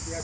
Hello,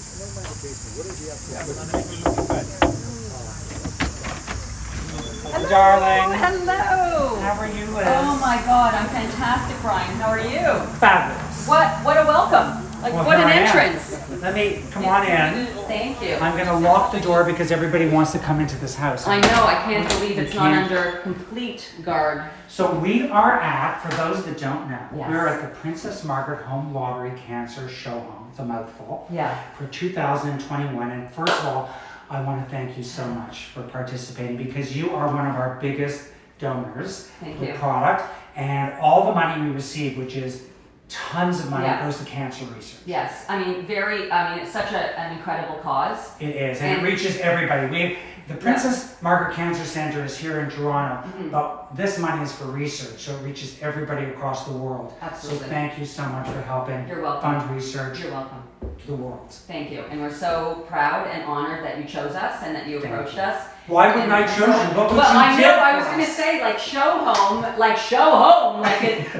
darling. Hello. How are you, Liz? Oh my God, I'm fantastic, Brian. How are you? Fabulous. What a welcome. Like, Well, what an here I am. entrance. Let me come on in. Thank you. I'm going to lock the door because everybody wants to come into this house. I know, I can't believe it's not can't. under complete guard. So we are at, for those that don't know, Yes. we're at the Princess Margaret Home Lottery Cancer Show Home. It's a mouthful. Yeah. For 2021. And first of all, I want to thank you so much for participating because you are one of our biggest donors Thank for you. product. And all the money we receive, which is tons of money, Yeah. goes to cancer research. Yes, it's such an incredible cause. It is, and it reaches everybody. The Princess Margaret Cancer Center is here in Toronto, but this money is for research, so it reaches everybody across the world. Absolutely. So thank you so much for helping You're welcome. fund research You're welcome. to the world. Thank you. And we're so proud and honored that you chose us and that you Thank approached you. us. Why wouldn't I choose you? Look what Well, you I did know, I for was going to us. say,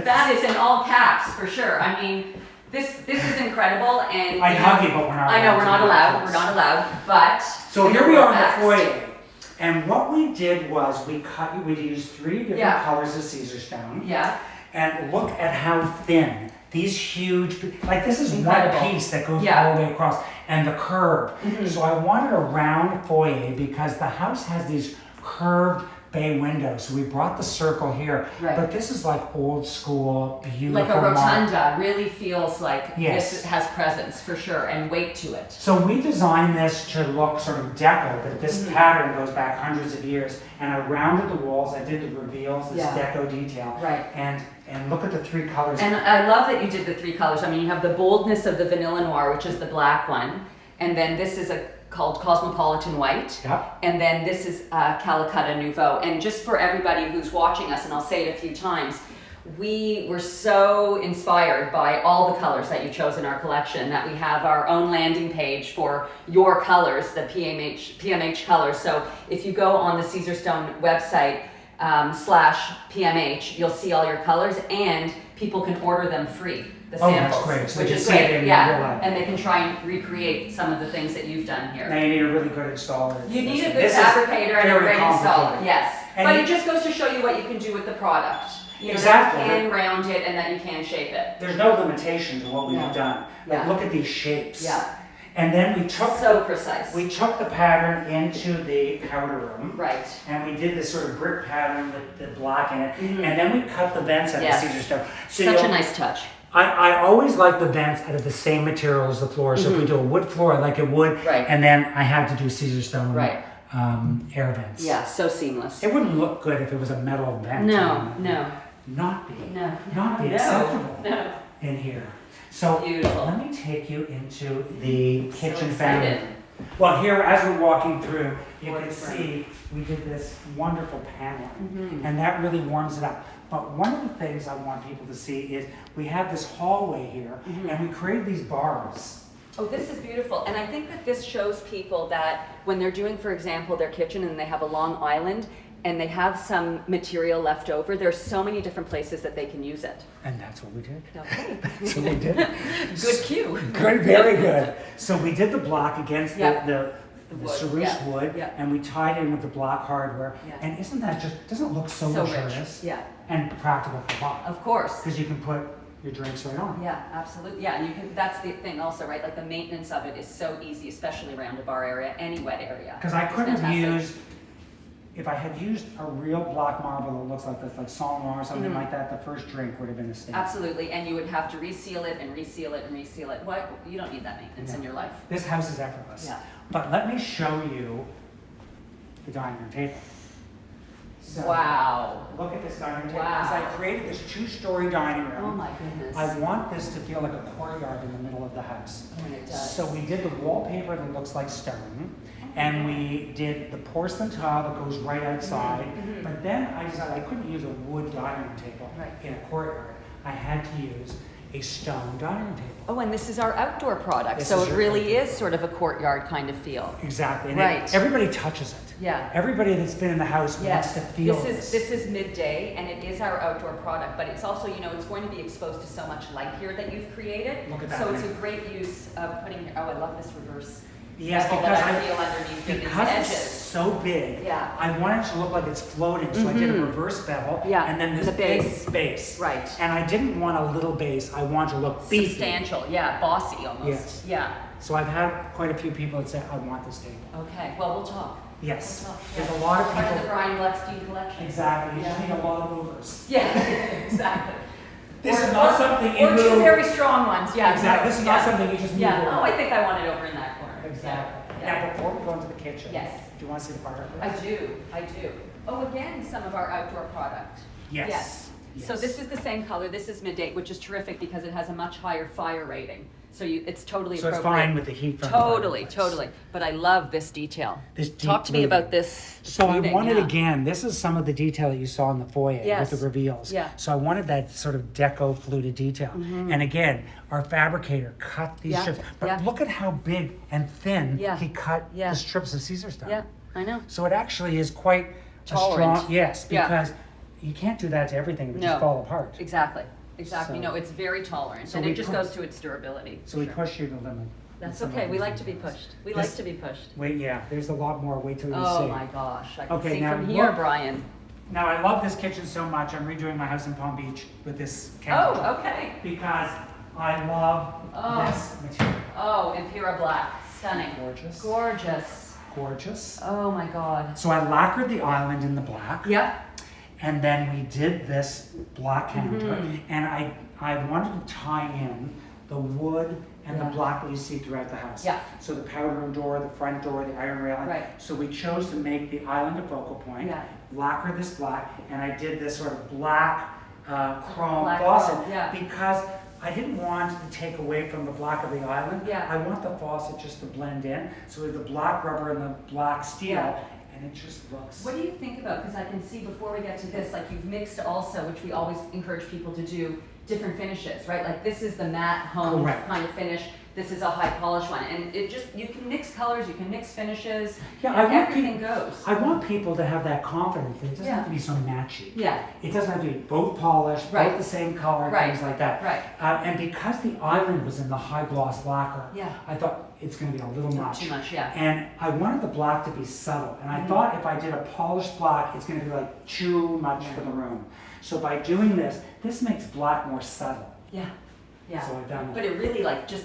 that is in all caps for sure. I mean, this is incredible, and I'd hug you, but we're not I know we're not allowed. allowed. We're not allowed, but So here we are in Facts. the foyer. And what we did was we used 3 different Yeah. colors of Caesarstone. Yeah, And look at how thin these huge, like this is Incredible. one piece that goes Yeah. all the way across, and the curve. Mhm. So I wanted a round foyer because the house has these curved bay windows. So we brought the circle here, Right. but this is like old school, beautiful. like a marble. rotunda really feels like Yes. this has presence for sure and weight to it. So we designed this to look sort of deco, but this pattern goes back hundreds of years. And I rounded the walls, I did the reveals, this Yeah. deco detail. Right. And look at the 3 colors. And I love that you did the 3 colors. I mean, you have the boldness of the vanilla noir, which is the black one, and then this is called Cosmopolitan White. Yep. And then this is Calcutta Nouveau. And just for everybody who's watching us, and I'll say it a few times, we were so inspired by all the colors that you chose in our collection that we have our own landing page for your colors, the PMH colors. So if you go on the Caesarstone website /PMH, you'll see all your colors, and people can order them free. The Oh, that's samples, great. So which they is can see it great. in real Yeah, life. and they can try and recreate some of the things that you've done here. Now you need a really good installer. You need a good This is fabricator and a very great installer, complicated. yes. And But you- it just goes to show you what you can do with the product. You know, Exactly. that you can round it and that you can shape it. There's no limitation to what we've No. done. Like Yeah. look at these shapes. Yeah, And then we took so precise. the pattern into the powder room. Right. And we did this sort of brick pattern with the black in it. Mhm. And then we cut the vents out Yes. of Caesarstone. So Such a you'll- nice touch. I always like the vents out of the same material as the floor. So if we do a wood floor, I like it wood. Right. And then I had to do Caesarstone Right. air vents. Yeah, so seamless. It wouldn't look good if it was a metal vent. No, no, Not be. no. Not be No, acceptable no. in here. So Beautiful. let me take you into the kitchen excited. family. Well, here as we're walking through, you can Gorgeous see we did this wonderful paneling, Mhm. and that really warms it up. But one of the things I want people to see is we have this hallway here, Mhm. and we created these bars. Oh, this is beautiful. And I think that this shows people that when they're doing, for example, their kitchen and they have a long island and they have some material left over, there's so many different places that they can use it. And that's what we did. Okay. That's what we did. Good cue. Good, very good. So we did the block against Yeah. the wood, cerise yeah, wood, yeah. and we tied in with the block hardware. Yeah. And isn't that doesn't it look so So luxurious? rich. Yeah, And practical for Bob. of course. Because you can put your drinks right on. Yeah, absolutely. Yeah, and you can. That's the thing, also, right? Like the maintenance of it is so easy, especially around a bar area, any wet area. Because I It's couldn't have fantastic. used, if I had used a real black marble that looks like this, like Saint Laurent or something Mhm. like that, the first drink would have been a steak. Absolutely, and you would have to reseal it and reseal it and reseal it. What? You don't need that maintenance in Yeah. your life. This house is effortless. Yeah. But let me show you the dining room table. So, Wow. Look at this dining room table. Wow. Because I created this 2-story dining room. Oh my goodness. I want this to feel like a courtyard in the middle of the house. Oh, it does. So we did the wallpaper that looks like stone, and we did the porcelain tile that goes right outside. Mhm. But then I decided I couldn't use a wood dining room table Right. in a courtyard. I had to use a stone dining table. Oh, and this is our outdoor product, This so is it your really outdoor. is sort of a courtyard kind of feel. Exactly. And Right. everybody touches it. Yeah. Everybody that's been in the house wants Yes, to feel this. this is midday, and it is our outdoor product, but it's also, it's going to be exposed to so much light here that you've created. Look at that. So it's a great use of putting, oh, I love this reverse. Yes, bevel because that I feel underneath here, these because it's edges. so big, Yeah. I want it to look like it's floating, so I did a reverse bevel, Yeah, and then this the base. big base. Right. And I didn't want a little base, I want to look beefy. Substantial, yeah, bossy almost. Yes. Yeah. So I've had quite a few people that say, I want this table. Okay, well, we'll talk. Yes, We'll talk. there's Yeah. a lot of Part of the people, Brian Gluckstein collection. exactly, you just Yeah. need a lot of movers. Yeah, exactly. This is not something you Or two move. very strong ones, yeah. Exactly, this is not something you just move Yeah, over. oh, I think I want it over in that corner. Exactly. Yeah. Now, before we go into the kitchen, Yes. do you want to see the fireplace? I do. Oh, again, some of our outdoor product. Yes. So this is the same color, this is midday, which is terrific because it has a much higher fire rating. So it's totally So it's appropriate. fine with the heat from the Totally, fireplace. totally. But I love this detail. This Talk deep to me blue. about this. So I fluting, wanted yeah. again, this is some of the detail that you saw in the foyer Yes. with the reveals. Yeah. So I wanted that sort of deco fluted detail. And again, our fabricator cut these Yeah, strips. But yeah. look at how big and thin Yeah, he cut yeah. the strips of Caesarstone. Yeah, I know. So it actually is quite Tolerant. a strong, yes, Yeah. because you can't do that to everything, it would just No. fall apart. Exactly. So- No, it's very tolerant, So and we it just put- goes to its durability. So we Sure. push you to the limit. That's with some okay. of We these like to be details. pushed. We This- like to be pushed. Wait, yeah, there's a lot more. Wait till you Oh see. my gosh! I can Okay, see now from here, look. Brian. Now, I love this kitchen so much, I'm redoing my house in Palm Beach with this counter. Oh, okay. Because I love Oh. this material. Oh, Impera black, stunning, Gorgeous. gorgeous. Gorgeous. Oh my God. So I lacquered the island in the black. Yep. And then we did this black counter. Mhm. And I wanted to tie in the wood and Yeah. the black that you see throughout the house. Yeah. So the powder room door, the front door, the iron railing. Right. So we chose to make the island a focal point. Yeah. Lacquer this black, and I did this sort of black chrome Black faucet chrome, yeah. because I didn't want to take away from the black of the island. Yeah. I want the faucet just to blend in. So we have the black rubber and the black steel, Yeah. and it just looks. What do you think about, because I can see before we get to this, like you've mixed also, which we always encourage people to do, different finishes, right? Like this is the matte home Correct. kind of finish. This is a high polish one. And it just, you can mix colors, you can mix finishes. Yeah, and I want everything people- goes. I want people to have that confidence that it doesn't Yeah. have to be so matchy. Yeah, It doesn't have to be both polished, Right. both the same color, Right. things like that. right. And because the island was in the high gloss lacquer, Yeah. I thought it's going to be a little Not much. too much, yeah. And I wanted the black to be subtle. And I Mhm. thought if I did a polished black, it's going to be like too much for the room. So by doing this, this makes black more subtle. Yeah, yeah. So I've done But that. it really like just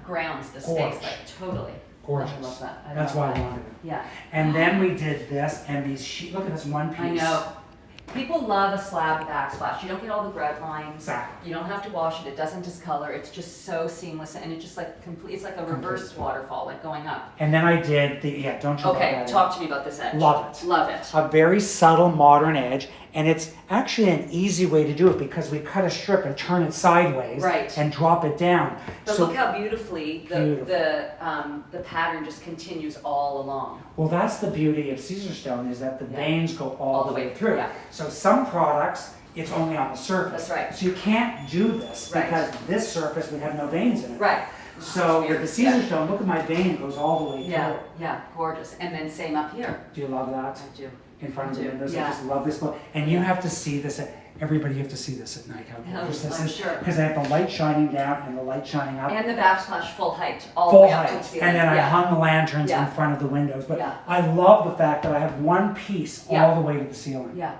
grounds the space, Gorgeous. like totally. Gorgeous. I love that. I That's love why I that. wanted it. Yeah. And then we did this and these sheet. Look at this one piece. I know. People love a slab backsplash. You don't get all the grout lines. Exactly. You don't have to wash it. It doesn't discolor. It's just so seamless, and it just like complete. It's like a reverse waterfall, like going up. And then I did the, don't you love Okay, that? talk to me about this edge. Love it. Love it. A very subtle modern edge, and it's actually an easy way to do it because we cut a strip and turn it sideways Right. and drop it down. But So, look how beautifully Beautiful. the pattern just continues all along. well, that's the beauty of Caesarstone is that the Yeah. veins go all the way through. yeah. So some products, it's only on the surface. That's right. So you can't do this Right. because this surface would have no veins in it. Right. So with the Yeah. Caesarstone, look at my vein, it goes all the way through. Yeah, yeah, gorgeous. And then same up here. Do you love that? I do. In front of I the do, windows, yeah. I just love this look. And you have to see this, everybody have to see this at night, how gorgeous this I'm is. sure. Because I have the light shining down and the light shining up. And the backsplash full height, all the Full way up to the height, ceiling. and then I Yeah. hung the lanterns Yeah. in front of the windows. But Yeah. I love the fact that I have one piece Yeah. all the way to the ceiling. Yeah,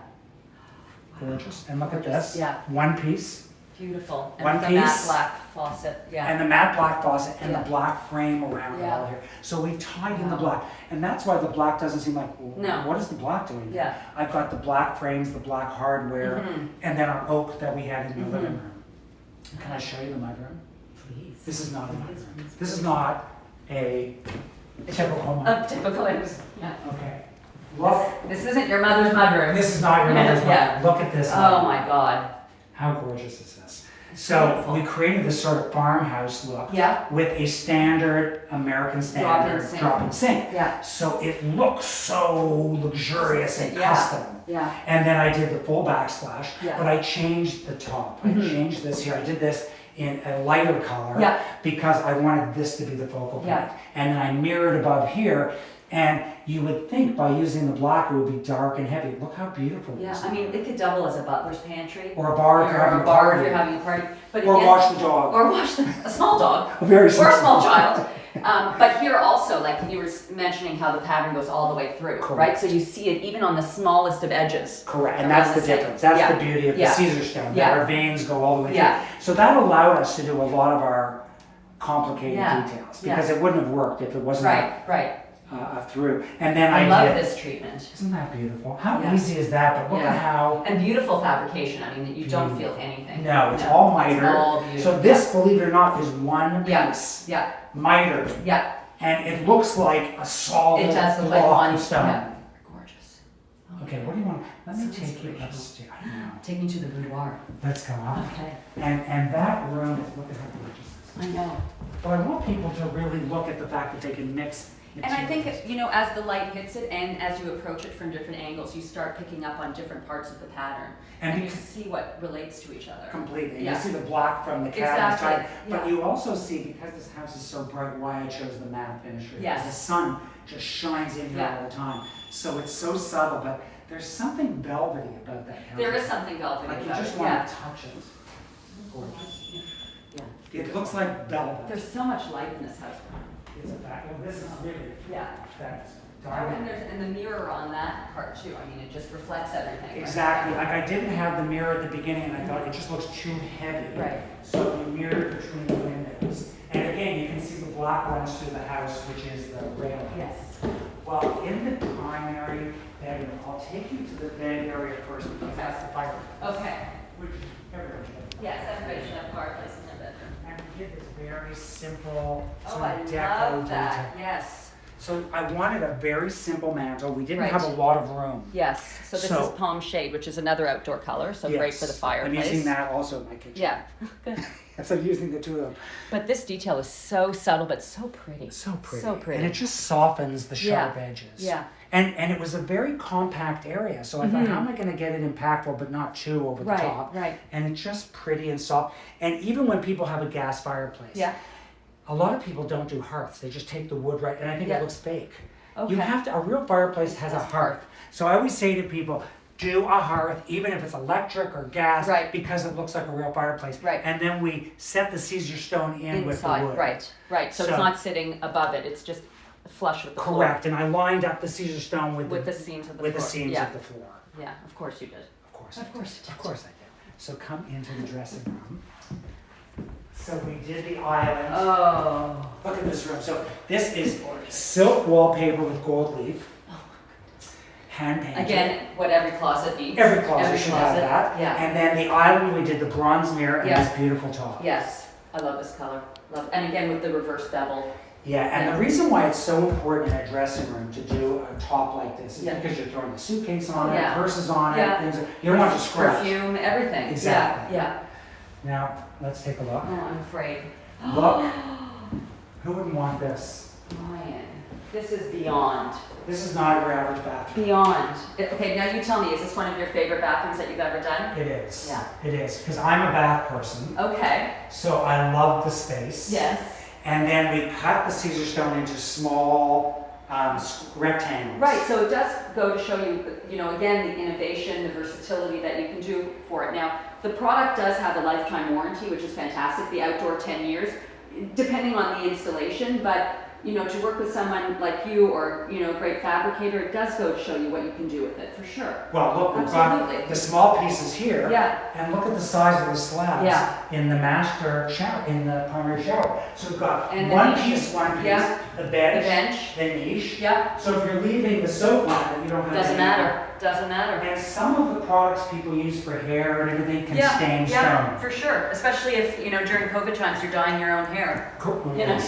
Gorgeous. And look at Gorgeous, this. yeah. One piece, beautiful. One And the matte piece. black faucet, yeah. and the matte black faucet, and Yeah. the black frame around it Yeah. all here. So we tied in the Wow. black, and that's why the black doesn't seem like, well, No. what is the black doing? there? Yeah. I've got the black frames, the black hardware, Mhm. and then our oak that we had in the Mhm. living room. Can I show you the mudroom? Please. This is not a Please, mudroom. please. This is not a typical mudroom. Typical is, yeah. Okay. Look. This isn't your mother's mudroom. This is not your mother's Yeah. mudroom. Look at this. Oh mudroom. my God. How gorgeous is this? So Beautiful. we created this sort of farmhouse look Yeah. with a standard American standard sink. drop-in sink. Yeah. So it looks so luxurious and Yeah. custom. Yeah. And then I did the full backsplash, Yeah. but I changed the top. Mhm. I changed this here. I did this in a lighter color Yeah. because I wanted this to be the focal point. Yeah. And then I mirrored above here, and you would think by using the black it would be dark and heavy. Look how beautiful Yeah, this is. I mean, it could double as a butler's pantry. Or a bar if you're having or a a bar party. if you're having a party. But Or again, watch the dog. Or watch a small dog. Very Or a small simple. child. But here also, like you were mentioning how the pattern goes all the way through, Correct. right? So you see it even on the smallest of edges. Correct, and around that's the same. difference. That's Yeah. the beauty of Yeah. the Caesarstone. Yeah. That our veins go all the way Yeah. through. So that allowed us to do a lot of our complicated Yeah. details Yeah. because it wouldn't have worked if it wasn't Right. through. And then I I love did. this treatment. Isn't that beautiful? How Yeah. easy is that? But look Yeah. at how. And beautiful fabrication. I mean, you don't feel anything. No, it's all It's mitered. all beautiful. So this, believe it or not, is one Yeah. piece, Yeah. mitered, Yeah. and it looks like a solid It does look like block one of stone. Yeah. Gorgeous. Okay, what do you want? Let me That's take you inspirational. upstairs. I know. Take me to the boudoir. Let's go up. Okay. And that room is, look at how gorgeous this is. I know. But I want people to really look at the fact that they can mix And I materials. think, you know, as the light hits it and as you approach it from different angles, you start picking up on different parts of the pattern. And And you because- see what relates to each other. Completely. Yeah. You see the black from the cabinet Exactly, side, but yeah. you also see, because this house is so bright, why I chose the matte finish. Because Yes. the sun just shines in here Yeah. all the time. So it's so subtle, but there's something velvety about that counter. There is something velvety Like you about just it. want Yeah. to touch it. Gorgeous. Yeah. It looks like velvet. There's so much light in this house. It's a fact. Well, this is really Yeah. that's And diamond. there's and the mirror on that part too. I mean, it just reflects everything. right? Exactly. Like I didn't have the mirror at the beginning, and I thought it just looks too heavy. Right. So we mirrored between the windows. And again, you can see the black runs through the house, which is the railing. Yes. Well, in the primary bedroom, I'll take you to the bed area first because that's the fire. Okay. Which everyone should. Yes, everybody should have a fireplace in their bedroom. And we did this very simple Oh, sort I of deco love that. detail. Yes. So I wanted a very simple mantle. We didn't Right. have a lot of room. Yes. So this So- is palm shade, which is another outdoor color, so great for the Yes. fireplace. I'm using that also in my kitchen. Yeah. Good. So I'm using the two of them. But this detail is so subtle but so pretty. So pretty. So pretty. And it just softens the sharp Yeah. edges. Yeah. And it was a very compact area. So I thought, how am I going to get it impactful but not too over the Right, top? right. And it's just pretty and soft. And even when people have a gas fireplace, Yeah. a lot of people don't do hearths. They just take the wood right, and I think Yeah. it looks fake. Okay. You have to, a real fireplace has a hearth. So I always say to people, do a hearth, even if it's electric or gas, Right. because it looks like a real fireplace. Right. And then we set the Caesarstone in with the Inside. wood. Right. So it's So- not sitting above it. It's just flush with the floor. Correct. And I lined up the Caesarstone With the seams of the with floor. the seams Yeah. of the floor. Yeah. Of course you did. Of course. Of I course did. you did. Of course I did. So come into the dressing room. So we did the island. Oh. Look at this room. So this is silk wallpaper with gold leaf. Hand painted. Again, what every closet needs. Every closet should have closet. that. Yeah. And then the island, we did the bronze mirror and Yeah. this beautiful top. Yes. I love this color. Love. And again with the reverse bevel. Yeah, and Yeah. the reason why it's so important in a dressing room to do a top like this is Yeah. because you're throwing a suitcase on Yeah. it, purses on Yeah. it, things. You don't want to scratch. Perfume, everything. Exactly. Yeah. Now, let's take a look. Oh, I'm afraid. Look. Who wouldn't want this? Brian, this is beyond. This is not your average bathroom. Beyond. Okay, now you tell me, is this one of your favorite bathrooms that you've ever done? It is. Yeah. It is. Because I'm a bath person, Okay. so I love the space. Yes. And then we cut the Caesarstone into small rectangles. Right, so it does go to show you, you know, again, the innovation, the versatility that you can do for it. Now, the product does have a lifetime warranty, which is fantastic, the outdoor 10 years, depending on the installation, but, you know, to work with someone like you or, you know, a great fabricator, it does go to show you what you can do with it, for sure. Well, look, we've Absolutely. got the small pieces here. Yeah. And look at the size of the slabs Yeah. in the master shower, in the primary shower. So we've got And the one niche. piece, Yeah. the The bench, bench. the niche. Yeah, So if you're leaving the soap line, you don't have doesn't any- matter, doesn't matter. And some of the products people use for hair and everything can Yeah, stain yeah, stone. for sure. Especially if, you know, during COVID times, you're dyeing your own hair. Cool. You know, I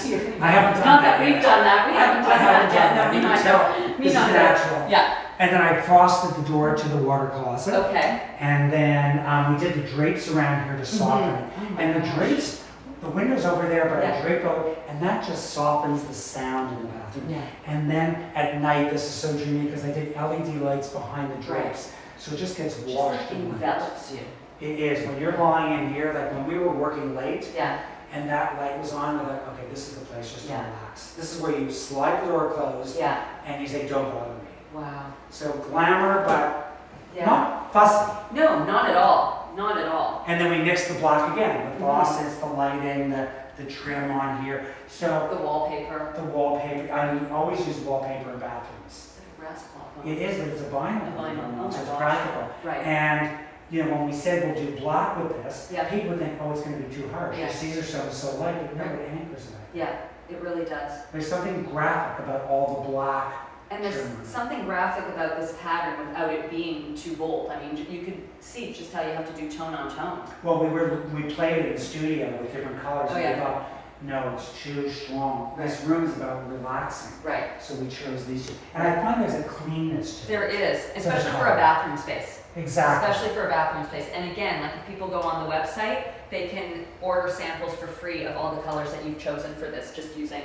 haven't done not that that we've yet. done that. We haven't done I haven't that yet. done that. No, You me can neither. tell. Me This is neither. natural. Yeah. And then I frosted the door to the water closet. Okay. And then we did the drapes around here to soften it. Oh my And the gosh. drapes, the window's over there, but Yeah. I drape over, and that just softens the sound in the bathroom. Yeah. And then at night, this is so dreamy because I did LED lights behind the drapes. So it just gets Just washed like in light. envelops you. It is. When you're lying in here, like when we were working late, Yeah. and that light was on, we're like, okay, this is the place just to Yeah. relax. This is where you slide the door closed, Yeah. and you say, don't bother me. Wow. So glamour, but Yeah. not fussy. No, not at all. Not at all. And then we mix the block again. The bosses, the lighting, the trim on here. So The wallpaper. the wallpaper, I always use wallpaper in bathrooms. Is it a grass cloth? It is, but it's a vinyl. A vinyl. Oh so my it's gosh. practical. Right. And you know, when we said we'll do black with this, Yeah. people would think, oh, it's going to be too harsh. Yeah. Caesarstone is so light, but no, it anchors it. Yeah, it really does. There's something graphic about all the black. And there's trim. something graphic about this pattern without it being too bold. I mean, you could see just how you have to do tone on tone. Well, we played it in the studio with different colors, Oh, and yeah. we thought, no, it's too strong. This room is about relaxing. Right. So we chose these two. And I find there's a cleanness to There it. is, especially Such a for a hard- bathroom space. Exactly. Especially for a bathroom space. And again, like if people go on the website, they can order samples for free of all the colors that you've chosen for this, just using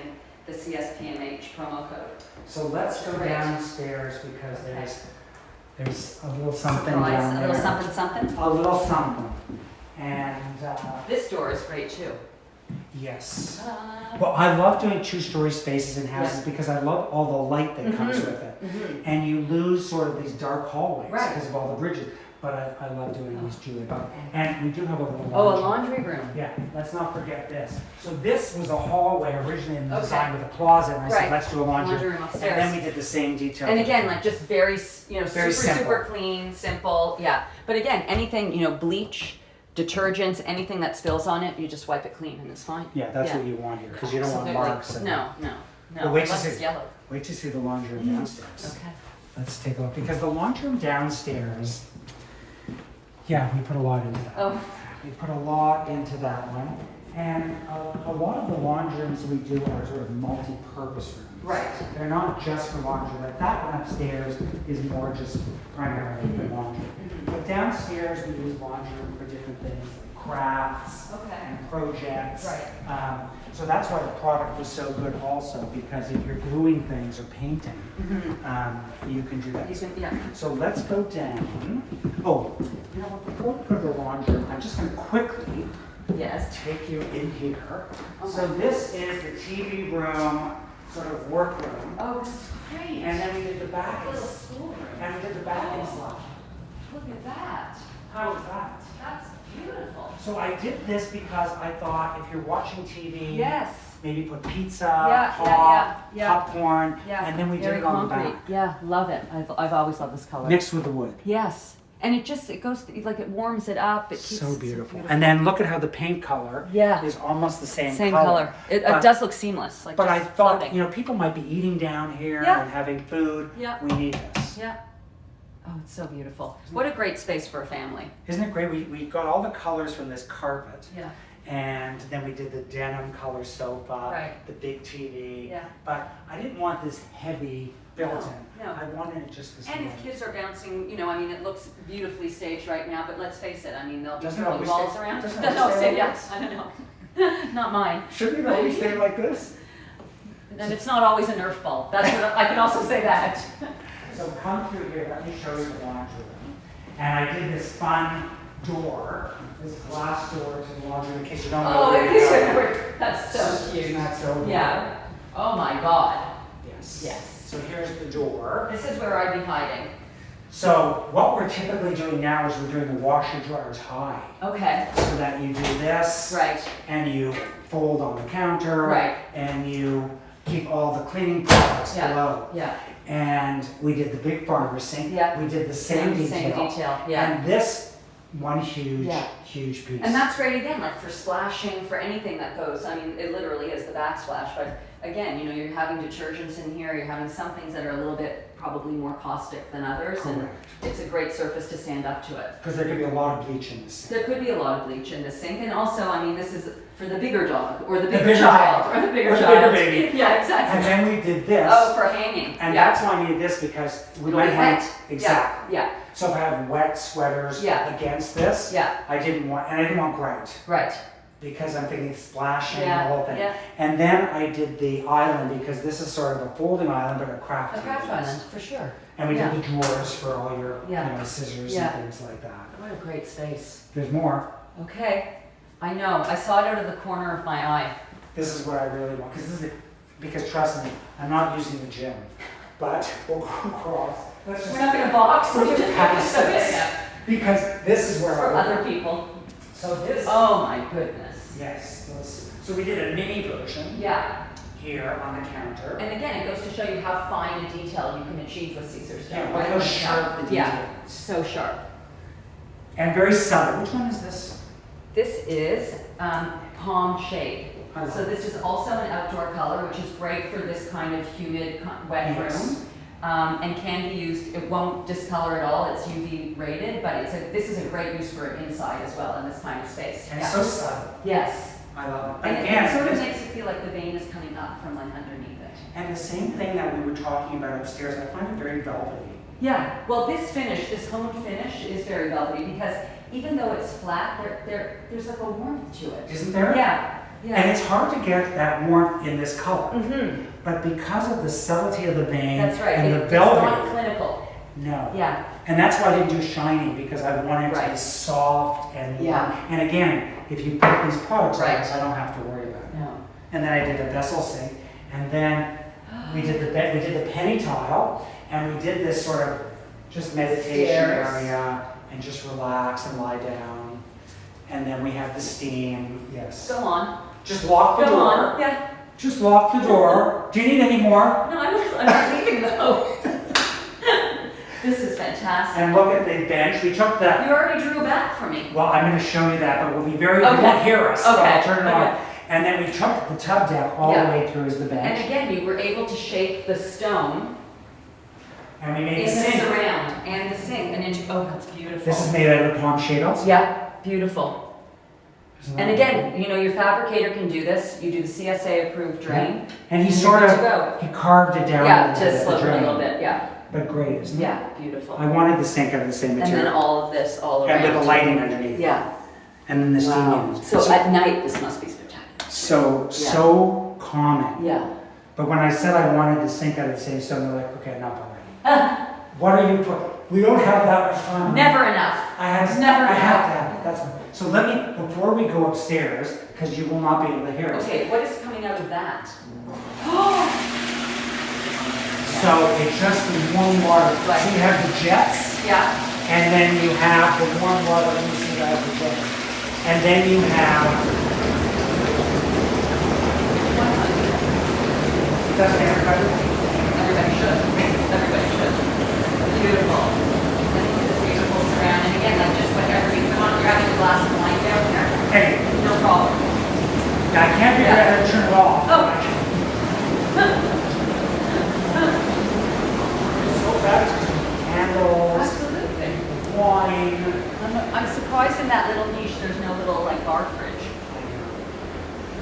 the CSPMH promo code. So let's go Great. downstairs because there's a little something Surprise, down a there. little something, something. A little something. And This door is great too. yes. Ta-da. Well, I love doing two-story spaces in houses because I love all the light that comes Mhm. with it. Mhm. And you lose sort of these dark hallways Right. because of all the bridges. But I love doing these, Julie. And we do have a little Oh, a laundry. laundry room. Yeah, let's not forget this. So this was a hallway originally in the Okay. design with a closet, and I Right. said, let's do a laundry. Laundry room And upstairs. then we did the same detail. And again, like just very, Very super, simple. super clean, simple. Yeah. But again, anything, bleach, detergents, anything that spills on it, you just wipe it clean and it's fine. Yeah, that's Yeah. what you want here, because you don't want Absolutely. marks. And No. But wait to Unless see- it's yellow. Wait to see the laundry room downstairs. Okay. Let's take a look, because the laundry room downstairs, yeah, we put a lot into that. Oh, We put a lot into that one. And a lot of the laundry rooms we do are sort of multi-purpose rooms. right. They're not just for laundry. Like that one upstairs is more just primarily for laundry. But downstairs we use laundry room for different things, like crafts Okay. and projects. Right. So that's why the product was so good also, because if you're gluing things or painting, you can do that. You can, yeah. So let's go down. Oh, you know what, before we go to the laundry room, I'm just gonna quickly Yes. take you in here. Oh So my this is the TV room, sort of workroom. Oh, this is great. And then we did the back, Little schoolroom. and we did the back and slide. Look at that. How was that? That's beautiful. So I did this because I thought if you're watching TV, Yes. maybe put pizza, Yeah, pop, yeah. popcorn, Yeah. and then we did Very it on concrete. the back, Yeah, love it. I've always loved this color. mixed with the wood. Yes. And it goes, like it warms it up. It keeps So it beautiful. And then look at how the paint color Yeah. is almost the same, Same color. It But- does look seamless. Like But I just thought, floating. you know, people might be eating down here Yeah. and having food. Yeah. We need this. Yeah. Oh, it's so beautiful. What a great space for a family. Isn't it great? We got all the colors from this carpet. Yeah. And then we did the denim color sofa, Right. the big TV. Yeah. But I didn't want this heavy built-in. No. I wanted it just this And if light. kids are bouncing, it looks beautifully staged right now, but let's face it, they'll be Doesn't it throwing always balls stay- around. doesn't it Doesn't always always stay stay, like yes, I don't know. Not mine. Shouldn't it always stay like this? And it's not always a Nerf ball. That's what I can also say that. So come through here, let me show you the laundry room. And I did this fun door, this glass door to the laundry room in case you don't know Oh, where it you're is going. so That's so cute. Isn't that so Yeah. Oh my God. Yes. Yes. So here's the door. This is where I'd be hiding. So what we're typically doing now is we're doing the washer dryers high. Okay. So that you do this. Right. And you fold on the counter. Right. And you keep all the cleaning products Yeah. below. Yeah. And we did the big farmer sink. Yeah. We did the same detail. Same detail. Yeah. And this one huge, Yeah. huge piece. And that's great again, like for splashing, for anything that goes. It literally is the backsplash. But again, you're having detergents in here. You're having some things that are a little bit probably more caustic than others, and Correct. it's a great surface to stand up to it. Because there could be a lot of bleach in this sink. There could be a lot of bleach in the sink, and also, this is for the bigger dog or the bigger bigger child dog. or the bigger Or the child. bigger baby. Yeah, And exactly. then we did this. Oh, for hanging. And yeah. that's why I needed this because we It'll might be hang. wet. Exactly. Yeah. So if I have wet sweaters Yeah. against this, Yeah. I didn't want grout. Right. because I'm thinking splashing, Yeah, the whole thing. yeah. And then I did the island because this is sort of a folding island, but a craft A craft table. island, for sure. And we Yeah. did the drawers for all your Yeah. scissors Yeah. and things like that. What a great space. There's more. Okay, I know. I saw it out of the corner of my eye. This is what I really want, because trust me, I'm not using the gym, but we'll go across. Let's just, We're not gonna box. we'll just pass Okay, this, yeah. because this is where For I other people. So this, Oh my goodness. yes, so we did a mini version Yeah. here on the counter. And again, it goes to show you how fine a detail you can achieve with Caesarstone. Yeah, right? look how sharp the detail Yeah, is. so sharp. And very subtle. Which one is this? This is palm shade. I love So this is also an outdoor color, which is great for this kind of humid, wet Yes. room. And can be used, it won't discolor at all, it's UV rated, but this is a great use for inside as well in this kind of space. And Yeah. it's so subtle. Yes. I love it. And Again, it sort of this- makes it feel like the vein is coming up from like underneath it. and the same thing that we were talking about upstairs, I find it very velvety. Yeah, well this finish, this honed finish is very velvety because even though it's flat, there's like a warmth to it. Isn't there? Yeah, And yeah. it's hard to get that warmth in this color. Mm-hmm. But because of the subtlety of the vein That's right, and the it's not velvet, clinical. no. Yeah, And that's why I didn't do shiny, because I wanted it to be Right. soft and warm. Yeah. And again, if you put these products on, Right. I don't have to worry about it. no. And then I did a vessel sink, and then we did the penny tile, and we did this sort of just meditation Stairs. area, and just relax and lie down. And then we have the steam, yes. Go on. Just lock the Go door. on. Yeah. Just lock the door. Do you need any more? No, I'm not leaving though. This is fantastic. And look at the bench. We took the, You already drew back for me. well, I'm going to show you that, but we'll be very, you Okay. won't hear us. So Okay. I'll turn it on. Okay. And then we took the tub deck all Yeah. the way through as the And bench. again, you were able to shape the stone And we made in a the sink. surround and the sink. Oh, that's beautiful. This is made out of palm shingles. Yeah, beautiful. Isn't that And again, you know, your fabricator can do this. You do the CSA approved drain. And he And sort you're of, good to go. he carved it down a Yeah, little bit, to the slope it a drain. little bit. Yeah, But great, isn't it? yeah, beautiful. I wanted the sink out of the same And then material. all of this all around. And with the lighting underneath. Yeah. And then the steam Wow. units. So at night, this must be spectacular. So calming. Yeah. But when I said I wanted the sink out of the same stone, they're like, okay, enough already. What are you put? We don't have that much time. Never enough. I have, Never I have enough. to have it. That's fine. So let me, before we go upstairs, because you will not be able to hear us. Okay, what is coming out of that? So it's just the warm water. Right. So you have the jets, Yeah. and then you have the warm water. Let me see that the jets. And then you have. Doesn't everybody? Everybody should. Everybody should. Beautiful. And look at this beautiful surround. And again, like just whenever you come on, grabbing a glass of wine down here. Hey, No problem. I can't figure out how to turn it off. Oh. It's so bad. Candles, Absolutely. wine. I'm surprised in that little niche there's no little like bar fridge.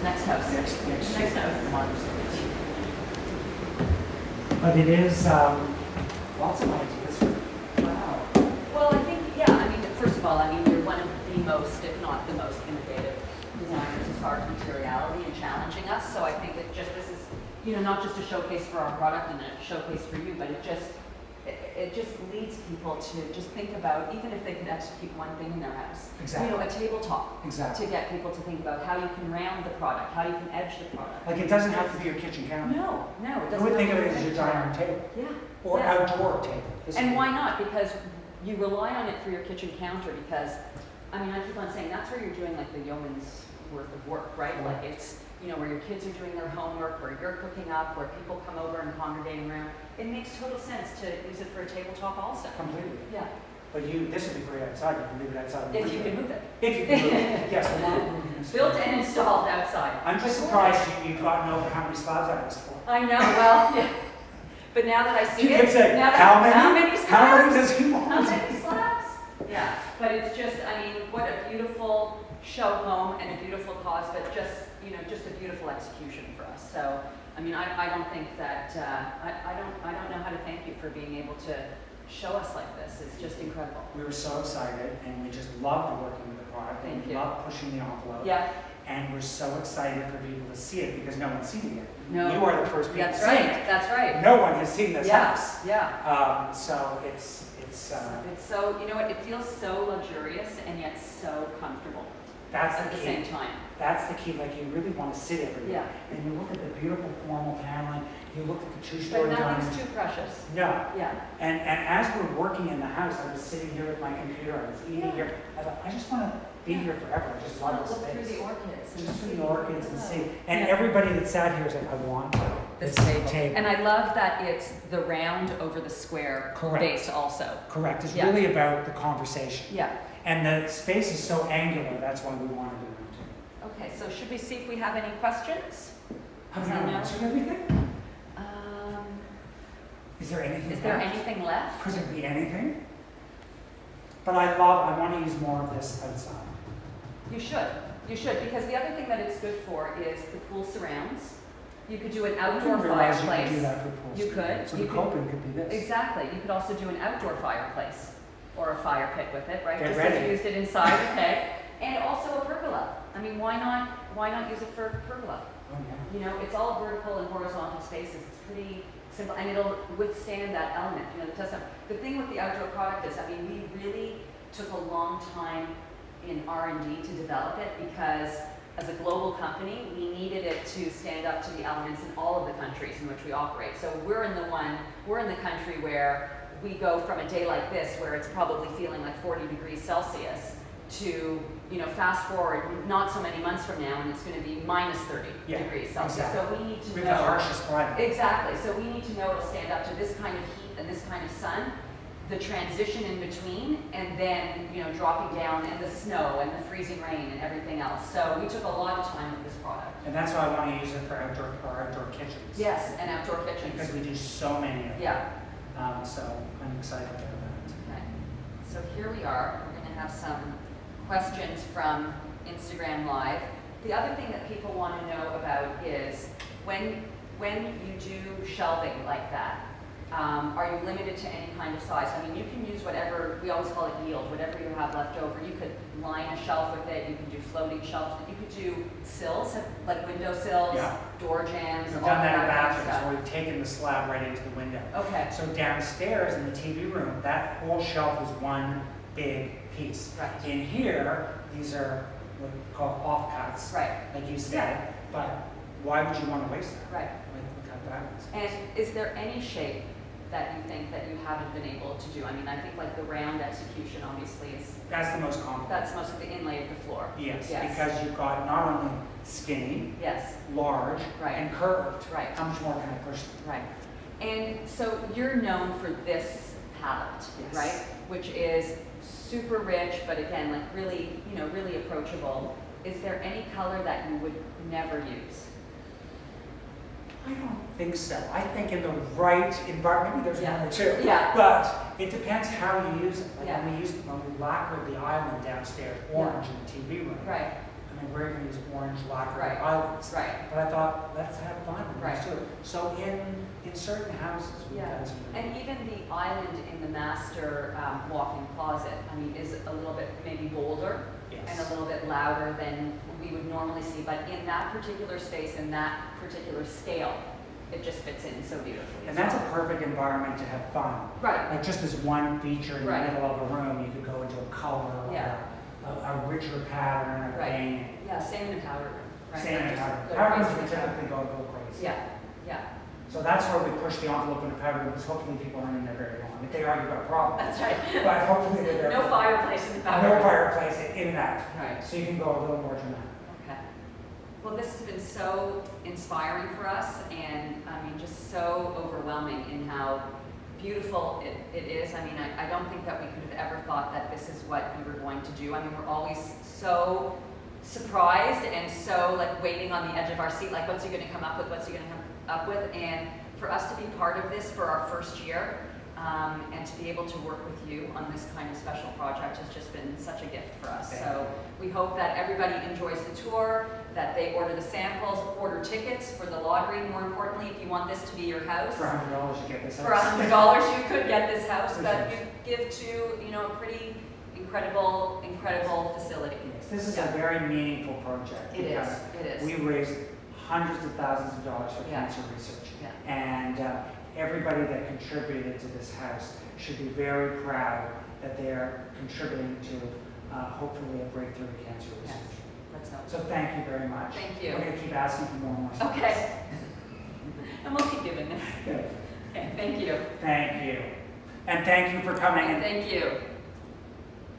Next house. Next house. But it is lots of ideas. Wow. Well, I think, yeah, I mean, first of all, I mean, you're one of the most, if not the most innovative designers as far as materiality and challenging us. So I think that just this is, you know, not just a showcase for our product and a showcase for you, but it just leads people to just think about, even if they can execute one thing in their house. Exactly. You know, a tabletop. Exactly. To get people to think about how you can round the product, how you can edge the product. Like it doesn't have to be your kitchen counter. No, it I doesn't. would think of have it to as be your a dining room table. Yeah. Or yeah. outdoor table. And why not? Because you rely on it for your kitchen counter because, I mean, I keep on saying that's where you're doing like the yeoman's worth of work, right? Yeah. Like it's, you know, where your kids are doing their homework, where you're cooking up, where people come over and congregating around. It makes total sense to use it for a tabletop also. Completely. Yeah, But this would be great outside. You can leave it outside. if you can move it. If you can move it. Yes, we're not moving this. Built and installed outside. I'm just surprised you've gotten over how many slabs I asked for. I know, well, yeah. But now that I see You it, kept saying, now that, how many? How many slabs? How many does he How want? many slabs? Yeah, but it's just, I mean, what a beautiful show home and a beautiful cause, but just, you know, just a beautiful execution for us. So, I mean, I don't think that, I don't know how to thank you for being able to show us like this. It's just incredible. We were so excited and we just loved working with the product. Thank We you. loved pushing the envelope. Yeah, and we're so excited for people to see it because no one's seen it yet. No. You are the first people That's to see right, it. that's right. No one has seen this Yeah, house. yeah. So it's It's so, you know what, it feels so luxurious and yet so comfortable that's at the the key. same time. That's the key. Like you really want to sit everywhere. Yeah. And you look at the beautiful formal paneling. You look at the But two-story dining. nothing's too precious. No. Yeah. And as we're working in the house, I was sitting here with my computer. I was eating Yeah. here. I thought, I just want to be here forever. I just love this Look through space. the orchids. And Just see. through the orchids and see. And Yeah. everybody that sat here is like, I want This table. And I love that it's the round over the square Correct. base also. Correct. It's Yeah. really about the conversation. Yeah. And the space is so angular. That's why we wanted to do it. Okay, so should we see if we have any questions? Have we I know. answered everything? Is there anything Is there left? anything left? Could there be anything? But I want to use more of this outside. You should, because the other thing that it's good for is the pool surrounds. You could do an I outdoor didn't realize you could fireplace. do that for pool You space. could. So You the could. coping could be this. Exactly. You could also do an outdoor fireplace or a fire pit with it, right? Get Just ready. as you used it inside, okay? And also a pergola. I mean, why not use it for a pergola? Oh, yeah. You know, it's all vertical and horizontal spaces. It's pretty simple, and it'll withstand that element. You know, the test. The thing with the outdoor product is, I mean, we really took a long time in R&D to develop it because as a global company, we needed it to stand up to the elements in all of the countries in which we operate. So we're in the country where we go from a day like this, where it's probably feeling like 40 degrees Celsius, to, you know, fast forward not so many months from now and it's going to be minus 30 Yeah, degrees Celsius. exactly. So we need to With know. the harshest climate. Exactly. So we need to know it'll stand up to this kind of heat and this kind of sun, the transition in between, and then, you know, dropping down, and the snow and the freezing rain and everything else. So we took a lot of time with this product. And that's why I want to use it for outdoor kitchens. Yes, and outdoor kitchens. Because we do so many of them. Yeah. So I'm excited about that. Okay. So here we are. We're going to have some questions from Instagram Live. The other thing that people want to know about is when you do shelving like that, are you limited to any kind of size? I mean, you can use whatever, we always call it yield, whatever you have left over. You could line a shelf with it, you can do floating shelves, you could do sills, like window sills, Yeah. door jams, We've all done that in kind of bathrooms stuff. where we've taken the slab right into the window. Okay, So downstairs in the TV room, that whole shelf is one big piece. right, In here, these are what we call offcuts, right, like you said, but why would you want to waste that? right. Like, look how that is. And is there any shape that you think that you haven't been able to do? I mean, I think like the round execution obviously is, That's the most common. that's most of the inlay of the floor. Yes, Yes. because you've got not only skinny, Yes, large, Right. and curved. right, How much more can I push them? right. And so you're known for this palette, Yes. right? Which is super rich, but again, like really, you know, really approachable. Is there any color that you would never use? I don't think so. I think in the right environment, maybe there's Yeah. one or two. Yeah. But it depends how you use it. Like Yeah. when we lacquered the island downstairs, orange in the TV room. Right, I mean, we're going to use orange lacquered Right. islands. right. But I thought, let's have fun. Right. Let's do it. So in certain houses, we've Yeah. done some. And even the island in the master walk-in closet, I mean, is a little bit maybe bolder and a Yes. little bit louder than we would normally see. But in that particular space, in that particular scale, it just fits in so beautifully. And as that's a well. perfect environment to have fun. Right, Like just as one feature in the Right. middle of a room, you could go into a color, or Yeah. a richer pattern, a Right. vein. yeah, same in the powder room, right? Same Like in just powder. go Powder rooms crazy we with that. typically go a little crazy. Yeah, yeah, So that's where we push the envelope in a powder room, because hopefully people aren't in there very long. If they are, you've got a problem. that's right. But hopefully they're there. No fireplace in the powder No room. fireplace, in and out. Right. So you can go a little more dramatic. Okay. Well, this has been so inspiring for us, and I mean, just so overwhelming in how beautiful it is. I mean, I don't think that we could have ever thought that this is what we were going to do. I mean, we're always so surprised and so like waiting on the edge of our seat, like what's he going to come up with? What's he going to come up with? And for us to be part of this for our first year, and to be able to work with you on this kind of special project has just been such a gift for us. Thank So we hope that everybody enjoys the tour, that they order the samples, order tickets for the lottery. More importantly, if you want this to be your house, For $100, you get this. for $100 you could get this house, For but sure. you give to, you know, a pretty incredible, incredible facility. Yes, this is Yeah. a very meaningful project. It because is, it is. We've raised hundreds of thousands of dollars for Yeah. cancer research. Yeah. And everybody that contributed to this house should be very proud that they are contributing to hopefully a breakthrough in cancer Yes. research. Let's hope. So thank you very much. Thank you. We're going to keep asking for more and more stuff. Okay. And we'll keep giving them. Good. Okay, thank you. Thank you. And thank you for coming. And thank you.